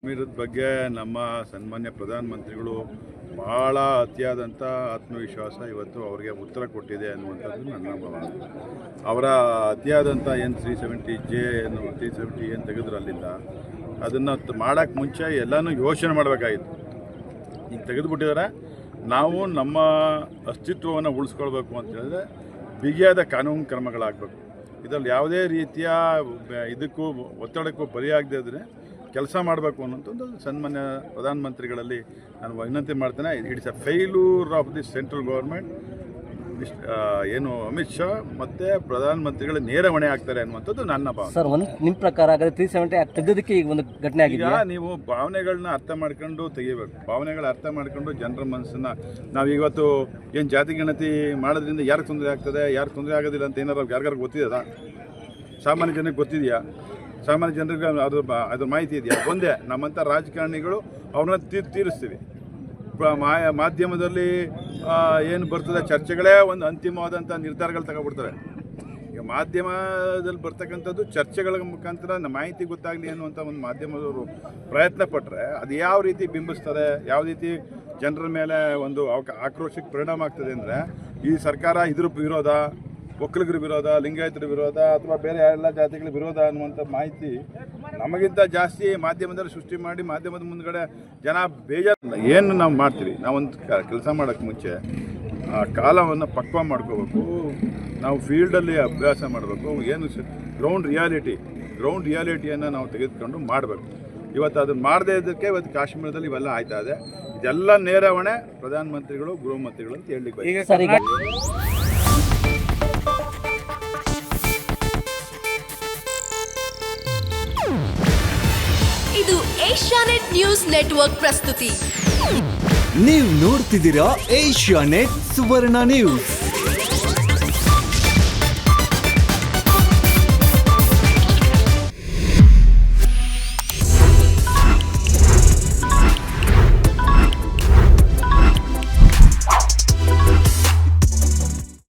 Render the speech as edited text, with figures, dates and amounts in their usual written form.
ಕಾಶ್ಮೀರದ ಬಗ್ಗೆ ನಮ್ಮ ಸನ್ಮಾನ್ಯ ಪ್ರಧಾನಮಂತ್ರಿಗಳು ಭಾಳ ಅತಿಯಾದಂಥ ಆತ್ಮವಿಶ್ವಾಸ ಇವತ್ತು ಅವರಿಗೆ ಉತ್ತರ ಕೊಟ್ಟಿದೆ ಅನ್ನುವಂಥದ್ದು ನನ್ನ ಭಾವನೆ. ಅವರ ಅತಿಯಾದಂಥ ಏನು 370J ಏನು 370 ಏನು ತೆಗೆದ್ರು ಅಲ್ಲಿಂದ ಅದನ್ನು ಮಾಡೋಕ್ಕೆ ಮುಂಚೆ ಎಲ್ಲನೂ ಯೋಚನೆ ಮಾಡಬೇಕಾಗಿತ್ತು. ಈಗ ತೆಗೆದುಬಿಟ್ಟಿದ್ದಾರೆ. ನಾವು ನಮ್ಮ ಅಸ್ತಿತ್ವವನ್ನು ಉಳಿಸ್ಕೊಳ್ಬೇಕು ಅಂತ ಹೇಳಿದ್ರೆ ಬಿಗಿಯಾದ ಕಾನೂನು ಕ್ರಮಗಳಾಗಬೇಕು. ಇದರಲ್ಲಿ ಯಾವುದೇ ರೀತಿಯ ಇದಕ್ಕೂ ಒತ್ತಡಕ್ಕೂ ಬಲಿಯಾಗದೇ ಇದ್ದರೆ ಕೆಲಸ ಮಾಡಬೇಕು ಅನ್ನೋಂಥದ್ದು ಸನ್ಮಾನ್ಯ ಪ್ರಧಾನಮಂತ್ರಿಗಳಲ್ಲಿ ನಾನು ವಿನಂತಿ ಮಾಡ್ತೇನೆ. It's a failure of the central government. ಏನು ಅಮಿತ್ ಶಾ ಮತ್ತು ಪ್ರಧಾನಮಂತ್ರಿಗಳ ನೇರ ಹೊಣೆ ಆಗ್ತಾರೆ ಅನ್ನುವಂಥದ್ದು ನನ್ನ ಭಾವನೆ. ಸರ್, ನಿಮ್ಮ ಪ್ರಕಾರ 370 ತೆಗೆದಕ್ಕೆ ಈಗ ಒಂದು ಘಟನೆ ಆಗಿದೆ. ಈಗ ನೀವು ಭಾವನೆಗಳನ್ನ ಅರ್ಥ ಮಾಡ್ಕೊಂಡು ತೆಗಿಬೇಕು. ಭಾವನೆಗಳ ಅರ್ಥ ಮಾಡ್ಕೊಂಡು ಜನರ ಮನಸ್ಸನ್ನು ನಾವು ಇವತ್ತು ಏನು ಜಾತಿ ಗಣತಿ ಮಾಡೋದ್ರಿಂದ ಯಾರಿಗೆ ತೊಂದರೆ ಆಗ್ತದೆ, ಯಾರು ತೊಂದರೆ ಆಗೋದಿಲ್ಲ ಅಂತ ಏನಾರು ಯಾರಿಗಾರು ಗೊತ್ತಿದೆಯಾ? ಸಾಮಾನ್ಯ ಜನಕ್ಕೆ ಗೊತ್ತಿದೆಯಾ? ಸಾಮಾನ್ಯ ಜನರಿಗೆ ಅದ್ರ ಮಾಹಿತಿ ಇದೆಯಾ? ಒಂದೇ ನಮ್ಮಂಥ ರಾಜಕಾರಣಿಗಳು ಅವ್ರನ್ನ ತೀರಿಸ್ತೀವಿ. ಮಾಧ್ಯಮದಲ್ಲಿ ಏನು ಬರ್ತದೆ ಚರ್ಚೆಗಳೇ ಒಂದು ಅಂತಿಮವಾದಂಥ ನಿರ್ಧಾರಗಳು ತಗೊಬಿಡ್ತಾರೆ. ಈಗ ಮಾಧ್ಯಮದಲ್ಲಿ ಬರ್ತಕ್ಕಂಥದ್ದು ಚರ್ಚೆಗಳ ಮುಖಾಂತರ ಮಾಹಿತಿ ಗೊತ್ತಾಗಲಿ ಅನ್ನುವಂಥ ಒಂದು ಮಾಧ್ಯಮದವರು ಪ್ರಯತ್ನ ಪಟ್ಟರೆ ಅದು ಯಾವ ರೀತಿ ಬಿಂಬಿಸ್ತದೆ, ಯಾವ ರೀತಿ ಜನರ ಮೇಲೆ ಒಂದು ಆಕ್ರೋಶಕ್ಕೆ ಪರಿಣಾಮ ಆಗ್ತದೆ ಅಂದರೆ ಈ ಸರ್ಕಾರ ಇದ್ರ ವಿರೋಧ, ಒಕ್ಕಲಿಗರ ವಿರೋಧ, ಲಿಂಗಾಯತರ ವಿರೋಧ ಅಥವಾ ಬೇರೆ ಎಲ್ಲ ಜಾತಿಗಳ ವಿರೋಧ ಅನ್ನುವಂಥ ಮಾಹಿತಿ ನಮಗಿಂತ ಜಾಸ್ತಿ ಮಾಧ್ಯಮದಲ್ಲಿ ಸೃಷ್ಟಿ ಮಾಡಿ ಮಾಧ್ಯಮದ ಮುಂದ್ಗಡೆ ಜನ ಬೇಜಾರು. ಏನು ನಾವು ಮಾಡ್ತೀವಿ, ನಾವೊಂದು ಕೆಲಸ ಮಾಡೋಕ್ಕೆ ಮುಂಚೆ ಆ ಕಾಲವನ್ನು ಪಕ್ವ ಮಾಡ್ಕೋಬೇಕು. ನಾವು ಫೀಲ್ಡಲ್ಲಿ ಅಭ್ಯಾಸ ಮಾಡಬೇಕು. ಏನು ಗ್ರೌಂಡ್ ರಿಯಾಲಿಟಿಯನ್ನು ನಾವು ತೆಗೆದುಕೊಂಡು ಮಾಡಬೇಕು. ಇವತ್ತು ಅದನ್ನು ಮಾಡದೇ ಇದ್ದಕ್ಕೆ ಇವತ್ತು ಕಾಶ್ಮೀರದಲ್ಲಿ ಇವೆಲ್ಲ ಆಯ್ತಾ ಇದೆ. ಇದೆಲ್ಲ ನೇರ ಹೊಣೆ ಪ್ರಧಾನಮಂತ್ರಿಗಳು, ಗೃಹ ಮಂತ್ರಿಗಳು ಅಂತ ಹೇಳಲಿಕ್ಕೆ. ಇದು ಏಷ್ಯಾನೆಟ್ ನ್ಯೂಸ್ ನೆಟ್ವರ್ಕ್ ಪ್ರಸ್ತುತಿ. ನೀವು ನೋಡ್ತಿದ್ದೀರಾ ಏಷ್ಯಾನೆಟ್ ಸುವರ್ಣ ನ್ಯೂಸ್.